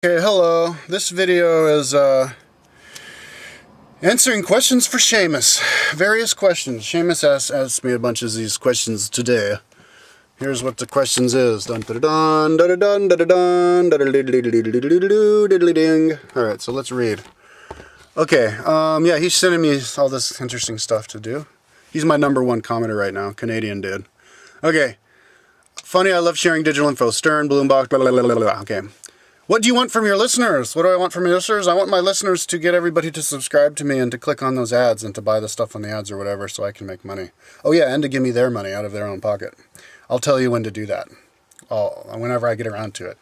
Okay, hello. This video is answering questions for Seamus. Various questions. Seamus asked me a bunch of these questions today. Here's what the questions is. Dun dun dun dun dun dun dun dun ding. All right, so let's read. Okay, yeah, he's sending me all this interesting stuff to do. He's my #1 commenter right now, Canadian dude. Okay, funny. I love sharing digital info. Stern, bloombox, blah blah blah blah blah. Okay. What do you want from your listeners? What do I want from your listeners? I want my listeners to get everybody to subscribe to me and to click on those ads and to buy the stuff on the ads or whatever so I can make money. Oh yeah, and to give me their money out of their own pocket. I'll tell you when to do that. Whenever I get around to it.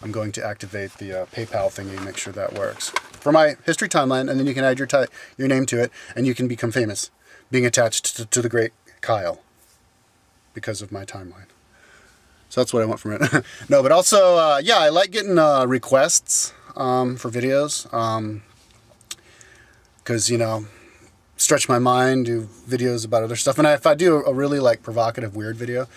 I'm going to activate the PayPal thingy and make sure that works. For my history timeline, and then you can add your name to it and you can become famous. Being attached to the great Kyle. Because of my timeline. So that's what I want from it. No, but also, yeah, I like getting requests for videos. Because, you know, stretch my mind, do videos about other stuff. And if I do a really, like, provocative, weird video,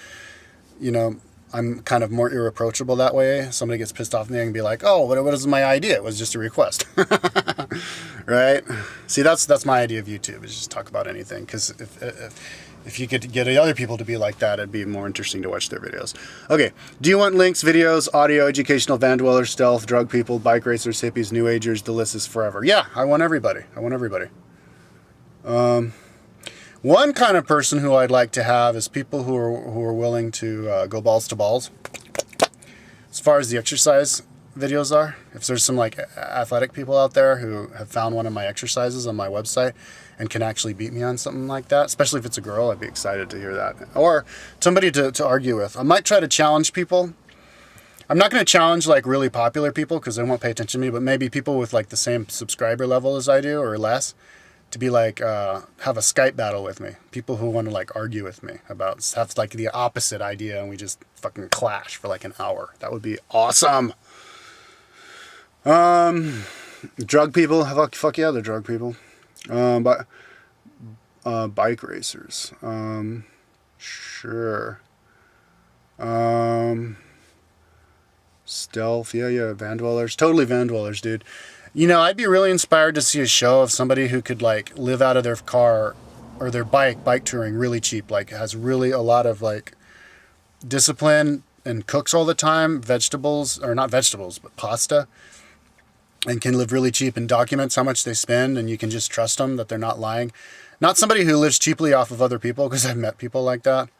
you know, I'm kind of more irreproachable that way. Somebody gets pissed off at me and be like, oh, what was my idea? It was just a request. Right? See, that's my idea of YouTube, is just talk about anything. Because if you could get other people to be like that, it'd be more interesting to watch their videos. Okay, do you want links, videos, audio, educational, van dwellers, stealth, drug people, bike racers, hippies, new agers? The list is forever. Yeah, I want everybody. I want everybody. One kind of person who I'd like to have is people who are willing to go balls to balls. As far as the exercise videos are, if there's some like athletic people out there who have found one of my exercises on my website and can actually beat me on something like that, especially if it's a girl, I'd be excited to hear that. Or somebody to argue with. I might try to challenge people. I'm not going to challenge like really popular people because they won't pay attention to me, but maybe people with like the same subscriber level as I do or less, to be like, have a Skype battle with me. People who want to like argue with me about, have like the opposite idea and we just fucking clash for like an hour. That would be awesome. Drug people, fuck yeah, they're drug people. But bike racers, sure. Stealth, yeah, van dwellers, totally van dwellers, dude. You know, I'd be really inspired to see a show of somebody who could like live out of their car or their bike touring really cheap, like has really a lot of like discipline and cooks all the time, vegetables, or not vegetables, but pasta. And can live really cheap and documents how much they spend, and you can just trust them that they're not lying. Not somebody who lives cheaply off of other people, because I've met people like that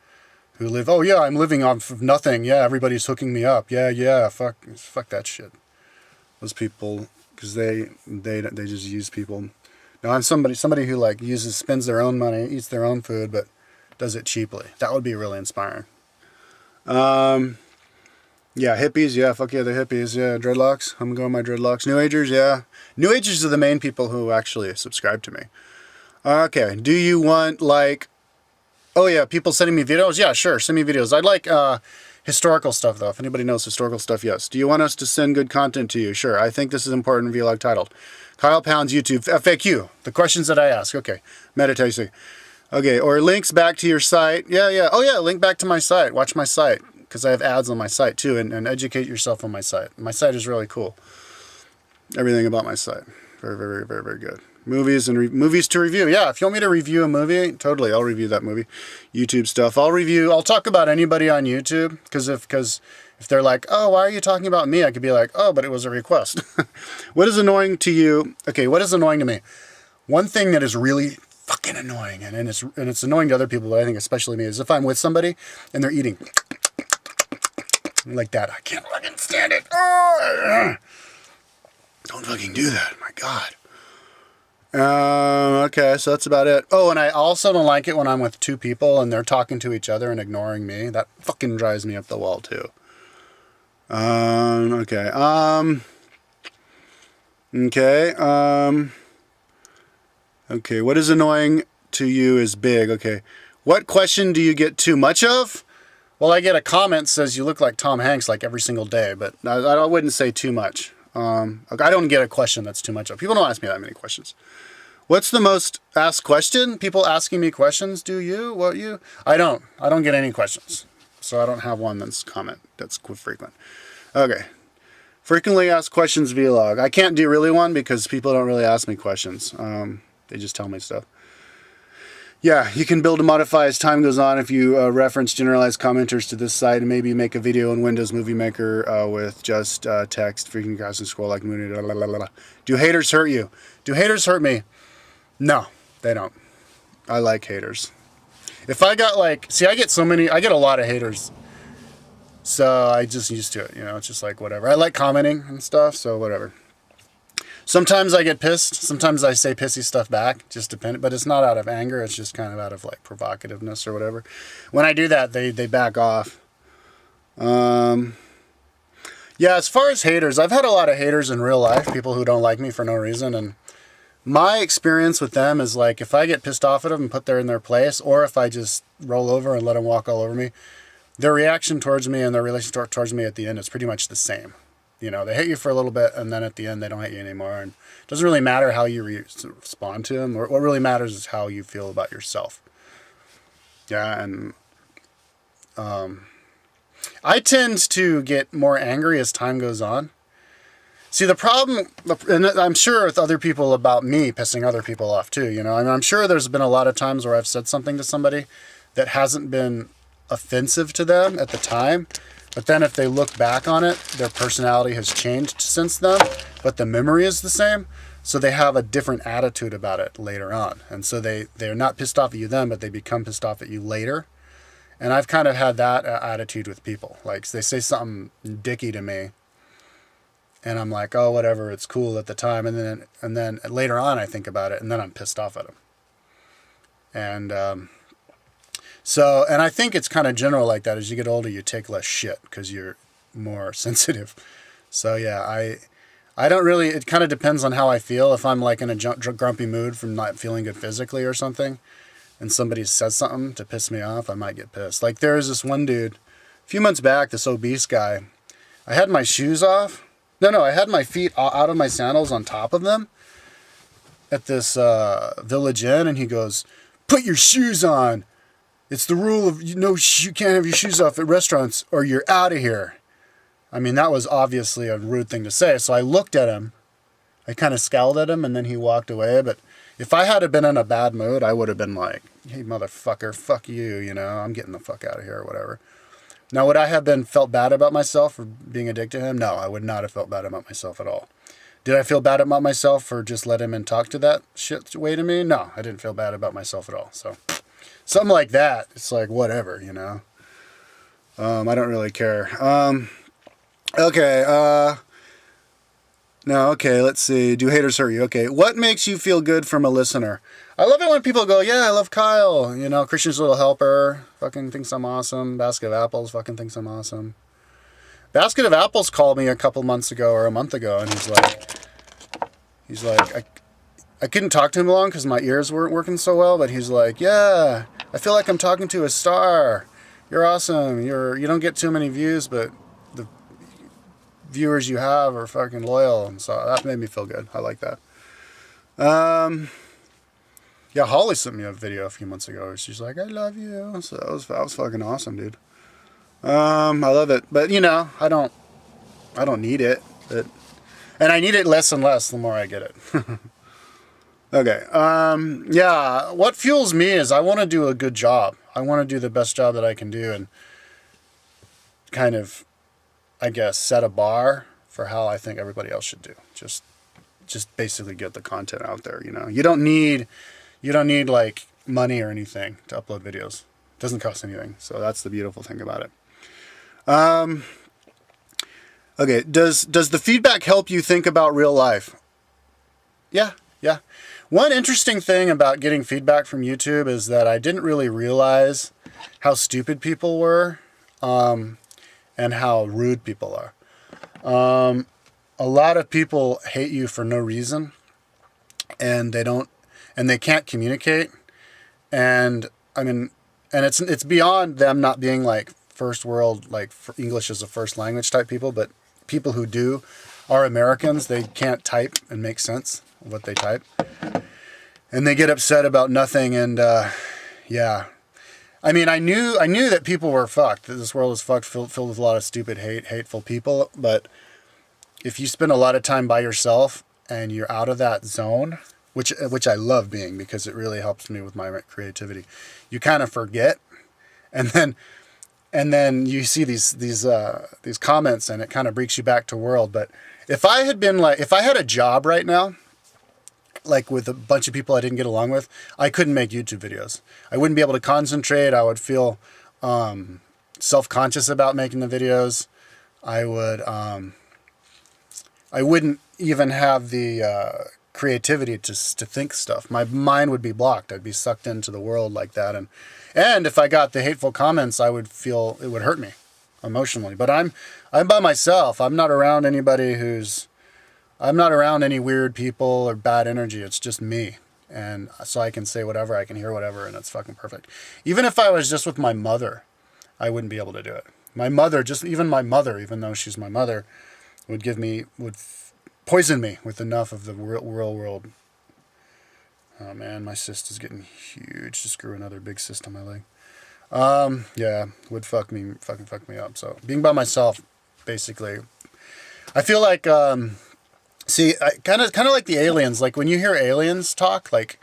who live, oh yeah, I'm living off of nothing. Yeah, everybody's hooking me up. Yeah, fuck that shit. Those people, because they just use people. Now I'm somebody who like spends their own money, eats their own food, but does it cheaply. That would be really inspiring. Yeah, hippies, yeah, fuck yeah, the hippies, yeah, dreadlocks, I'm going my dreadlocks. New agers, yeah. New agers are the main people who actually subscribe to me. Okay, do you want, like, oh yeah, people sending me videos? Yeah, sure, send me videos. I'd like historical stuff, though. If anybody knows historical stuff, yes. Do you want us to send good content to you? Sure, I think this is important vlog titled. Kyle Pound's YouTube, FAQ, the questions that I ask, okay. Metatags, okay, or links back to your site. Yeah, oh yeah, link back to my site, watch my site. Because I have ads on my site too, and educate yourself on my site. My site is really cool. Everything about my site, very good. Movies and movies to review. Yeah, if you want me to review a movie, totally, I'll review that movie. YouTube stuff. I'll talk about anybody on YouTube because if they're like, oh, why are you talking about me? I could be like, oh, but it was a request. What is annoying to you? Okay, what is annoying to me? One thing that is really fucking annoying, and it's annoying to other people, but I think especially me, is if I'm with somebody and they're eating like that. I can't fucking stand it. Oh, don't fucking do that. My God. Okay, so that's about it. Oh, and I also don't like it when I'm with two people and they're talking to each other and ignoring me. That fucking drives me up the wall too. Okay. Okay, what is annoying to you is big. Okay. What question do you get too much of? Well, I get a comment that says you look like Tom Hanks like every single day, but I wouldn't say too much. I don't get a question that's too much of. People don't ask me that many questions. What's the most asked question? People asking me questions. Do you? What you? I don't get any questions. So I don't have one that's frequent. Okay. Frequently asked questions vlog. I can't do really one because people don't really ask me questions. They just tell me stuff. Yeah, you can build and modify as time goes on if you reference generalized commenters to this site and maybe make a video in Windows Movie Maker with just text, freaking guys and scroll like Mooney. Do haters hurt you? Do haters hurt me? No, they don't. I like haters. If I got like, see, I get a lot of haters. So I just used to it, you know, it's just like whatever. I like commenting and stuff, so whatever. Sometimes I get pissed. Sometimes I say pissy stuff back, just depending. But it's not out of anger. It's just kind of out of like provocativeness or whatever. When I do that, they back off. Yeah, as far as haters, I've had a lot of haters in real life, people who don't like me for no reason. And my experience with them is like if I get pissed off at them and put them in their place, or if I just roll over and let them walk all over me, their reaction towards me and their relationship towards me at the end is pretty much the same. You know, they hate you for a little bit, and then at the end, they don't hate you anymore. And it doesn't really matter how you respond to them. What really matters is how you feel about yourself. Yeah, and I tend to get more angry as time goes on. See, the problem, and I'm sure with other people about me pissing other people off too, you know. And I'm sure there's been a lot of times where I've said something to somebody that hasn't been offensive to them at the time. But then if they look back on it, their personality has changed since then, but the memory is the same. So they have a different attitude about it later on. And so they're not pissed off at you then, but they become pissed off at you later. And I've kind of had that attitude with people. Like they say something dicky to me, and I'm like, oh, whatever, it's cool at the time. And then later on I think about it, and then I'm pissed off at them. And so, and I think it's kind of general like that. As you get older, you take less shit because you're more sensitive. So yeah, I don't really, it kind of depends on how I feel. If I'm like in a grumpy mood from not feeling good physically or something, and somebody says something to piss me off, I might get pissed. Like there's this one dude, a few months back, this obese guy, I had my shoes off. I had my feet out of my sandals on top of them at this Village Inn, and he goes, "Put your shoes on. It's the rule of, you can't have your shoes off at restaurants or you're out of here." I mean, that was obviously a rude thing to say. So I looked at him. I kind of scowled at him, and then he walked away. But if I had been in a bad mood, I would have been like, "Hey, motherfucker, fuck you, I'm getting the fuck out of here," or whatever. Now, would I have felt bad about myself for being a dick to him? No, I would not have felt bad about myself at all. Did I feel bad about myself for just letting him talk to that shit way to me? No, I didn't feel bad about myself at all. So something like that, it's like, whatever, I don't really care. Okay, let's see. Do haters hurt you? Okay, what makes you feel good from a listener? I love it when people go, yeah, I love Kyle. Christian's Little Helper, fucking thinks I'm awesome. Basket of Apples, fucking thinks I'm awesome. Basket of Apples called me a couple months ago or a month ago, and he's like, I couldn't talk to him long because my ears weren't working so well, but he's like, yeah, I feel like I'm talking to a star. You're awesome. You don't get too many views, but the viewers you have are fucking loyal. And so that made me feel good. I like that. Yeah, Holly sent me a video a few months ago. She's like, I love you. So that was fucking awesome, dude. I love it. But I don't need it. And I need it less and less the more I get it. Okay. Yeah, what fuels me is I want to do a good job. I want to do the best job that I can do and kind of, I guess, set a bar for how I think everybody else should do. Just basically get the content out there, You don't need like money or anything to upload videos. It doesn't cost anything. So that's the beautiful thing about it. Okay. Does the feedback help you think about real life? Yeah. One interesting thing about getting feedback from YouTube is that I didn't really realize how stupid people were, and how rude people are. A lot of people hate you for no reason, and they can't communicate. And it's beyond them not being like first world, like English as a first language type people, but people who do are Americans. They can't type and make sense of what they type. And they get upset about nothing. And, yeah, I knew that people were fucked, that this world is fucked, filled with a lot of stupid hateful people. But if you spend a lot of time by yourself and you're out of that zone, which I love being because it really helps me with my creativity, you kind of forget, and then you see these comments and it kind of brings you back to world. But if I had a job right now, like with a bunch of people I didn't get along with, I couldn't make YouTube videos. I wouldn't be able to concentrate. I would feel self-conscious about making the videos. I wouldn't even have the creativity to think stuff. My mind would be blocked. I'd be sucked into the world like that. And if I got the hateful comments, I would feel it would hurt me emotionally. But I'm by myself. I'm not around anybody I'm not around any weird people or bad energy. It's just me. And so I can say whatever, I can hear whatever, and it's fucking perfect. Even if I was just with my mother, I wouldn't be able to do it. My mother, even though she's my mother, would poison me with enough of the real world. Oh man, my cyst is getting huge. Just grew another big cyst on my leg. Yeah, would fucking fuck me up. So being by myself, basically, I feel like, see, kind of like the aliens. Like when you hear aliens talk, like,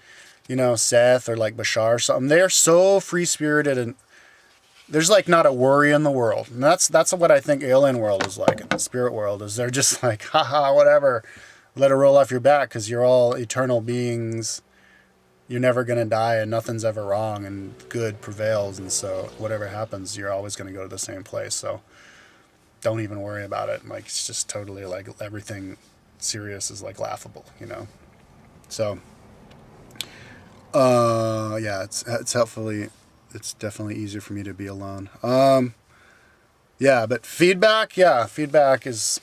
you know, Seth or like Bashar or something, they're so free spirited and there's like not a worry in the world. And that's what I think alien world is like. The spirit world is they're just like, haha, whatever, let it roll off your back because you're all eternal beings. You're never going to die and nothing's ever wrong and good prevails. And so whatever happens, you're always going to go to the same place. So don't even worry about it. Like, it's just totally like everything serious is like laughable, you know? So, yeah, it's definitely easier for me to be alone. Yeah, but feedback is,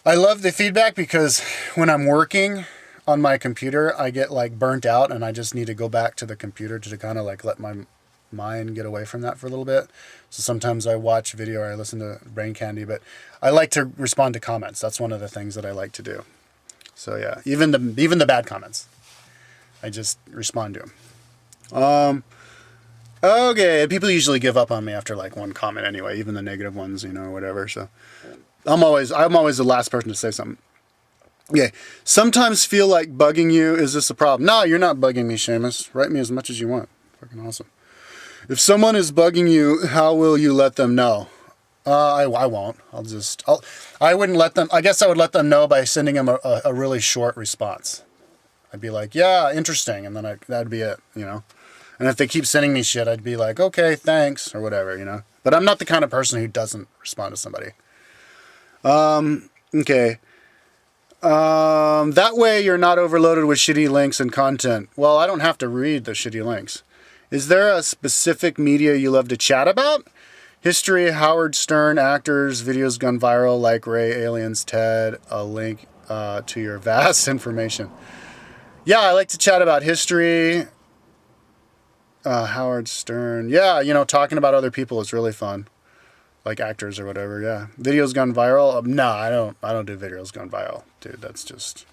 I love the feedback because when I'm working on my computer, I get like burnt out and I just need to go back to the computer to kind of like let my mind get away from that for a little bit. So sometimes I watch video or I listen to Brain Candy, but I like to respond to comments. That's one of the things that I like to do. So yeah, even the bad comments, I just respond to them. Okay, people usually give up on me after like one comment anyway, even the negative ones, you know, or whatever. So I'm always the last person to say something. Okay, sometimes feel like bugging you. Is this a problem? No, you're not bugging me, Seamus. Write me as much as you want. Fucking awesome. If someone is bugging you, how will you let them know? I won't. I wouldn't let them. I guess I would let them know by sending them a really short response. I'd be like, yeah, interesting, and then that'd be it, you know. And if they keep sending me shit, I'd be like, okay, thanks, or whatever, you know. But I'm not the kind of person who doesn't respond to somebody. Okay. That way you're not overloaded with shitty links and content. Well, I don't have to read the shitty links. Is there a specific media you love to chat about? History, Howard Stern, actors, videos gone viral, like Ray, aliens, TED, a link to your vast information. Yeah, I like to chat about history. Howard Stern. Yeah, you know, talking about other people is really fun. Like actors or whatever, yeah. Videos gone viral? No, I don't do videos gone viral. Dude, that's just...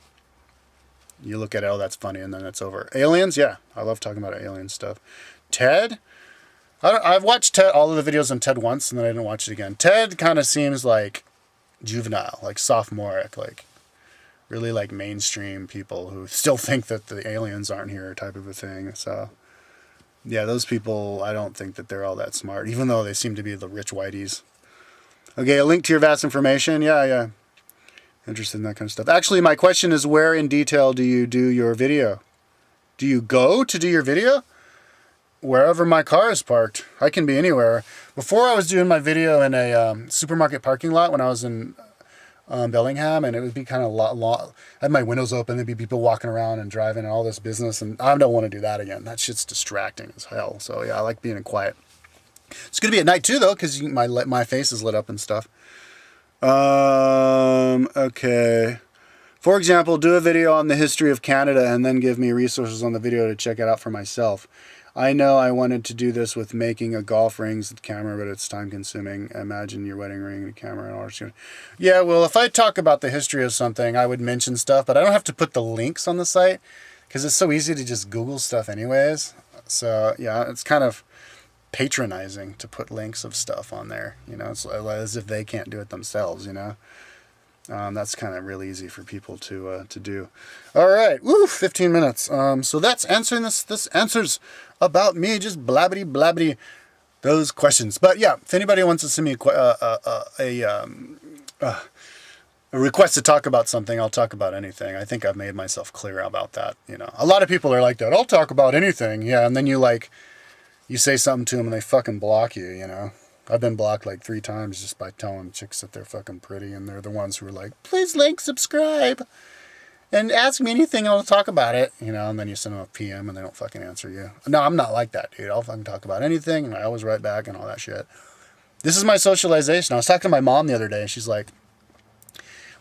You look at it, oh, that's funny, and then it's over. Aliens? Yeah, I love talking about alien stuff. TED? I've watched TED, all of the videos on TED once, and then I didn't watch it again. TED kind of seems like juvenile, like sophomoric, like really like mainstream people who still think that the aliens aren't here type of a thing. So, yeah, those people, I don't think that they're all that smart, even though they seem to be the rich whiteys. Okay, a link to your vast information. Yeah. Interested in that kind of stuff. Actually, my question is, where in detail do you do your video? Do you go to do your video? Wherever my car is parked. I can be anywhere. Before I was doing my video in a supermarket parking lot when I was in Bellingham, and it would be kind of I had my windows open, there'd be people walking around and driving and all this business, and I don't want to do that again. That shit's distracting as hell. So yeah, I like being in quiet. It's going to be at night too, though, because my face is lit up and stuff. Okay. For example, do a video on the history of Canada and then give me resources on the video to check it out for myself. I know I wanted to do this with making a golf rings with camera, but it's time consuming. Imagine your wedding ring, the camera, and all that. Yeah, well, if I talk about the history of something, I would mention stuff, but I don't have to put the links on the site because it's so easy to just Google stuff anyways. So yeah, it's kind of patronizing to put links of stuff on there. You know, it's as if they can't do it themselves, you know. That's kind of really easy for people to do. All right, woo, 15 minutes. So that's answering this. This answers about me, just blabbity blabbity those questions. But yeah, if anybody wants to send me a request to talk about something, I'll talk about anything. I think I've made myself clear about that. You know, a lot of people are like that. I'll talk about anything. Yeah, and then you say something to them and they fucking block you. You know, I've been blocked like 3 times just by telling chicks that they're fucking pretty, and they're the ones who are like, please like, subscribe, and ask me anything and I'll talk about it. You know, and then you send them a PM and they don't fucking answer you. No, I'm not like that, dude. I'll fucking talk about anything and I always write back and all that shit. This is my socialization. I was talking to my mom the other day and she's like,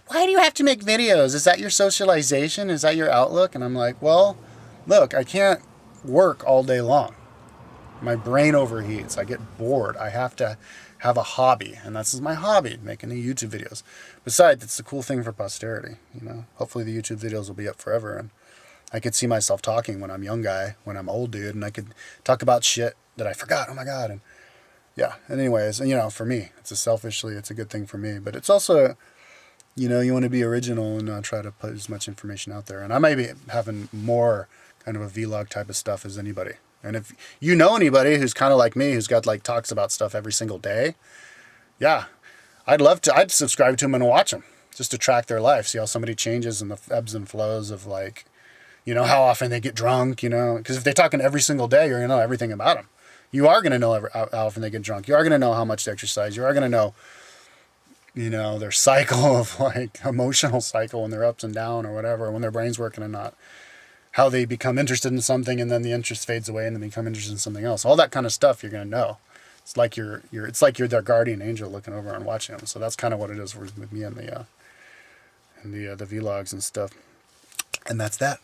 why do you have to make videos? Is that your socialization? Is that your outlook? And I'm like, well, look, I can't work all day long. My brain overheats. I get bored. I have to have a hobby. And this is my hobby, making the YouTube videos. Besides, it's the cool thing for posterity. You know, hopefully the YouTube videos will be up forever. And I could see myself talking when I'm young guy, when I'm old dude. And I could talk about shit that I forgot. Oh my God. And yeah. And anyways, you know, for me, it's a good thing for me. But it's also, you know, you want to be original and try to put as much information out there. And I might be having more kind of a vlog type of stuff as anybody. And if you know anybody who's kind of like me, who's got like talks about stuff every single day, yeah, I'd subscribe to them and watch them just to track their life, see how somebody changes in the ebbs and flows of like, you know, how often they get drunk, you know, because if they're talking every single day, you're going to know everything about them. You are going to know how often they get drunk. You are going to know how much they exercise. You are going to know, you know, their cycle of like emotional cycle when they're ups and down or whatever, when their brain's working and not, how they become interested in something and then the interest fades away and they become interested in something else. All that kind of stuff you're going to know. It's like you're their guardian angel looking over and watching them. So that's kind of what it is with me and the vlogs and stuff. And that's that.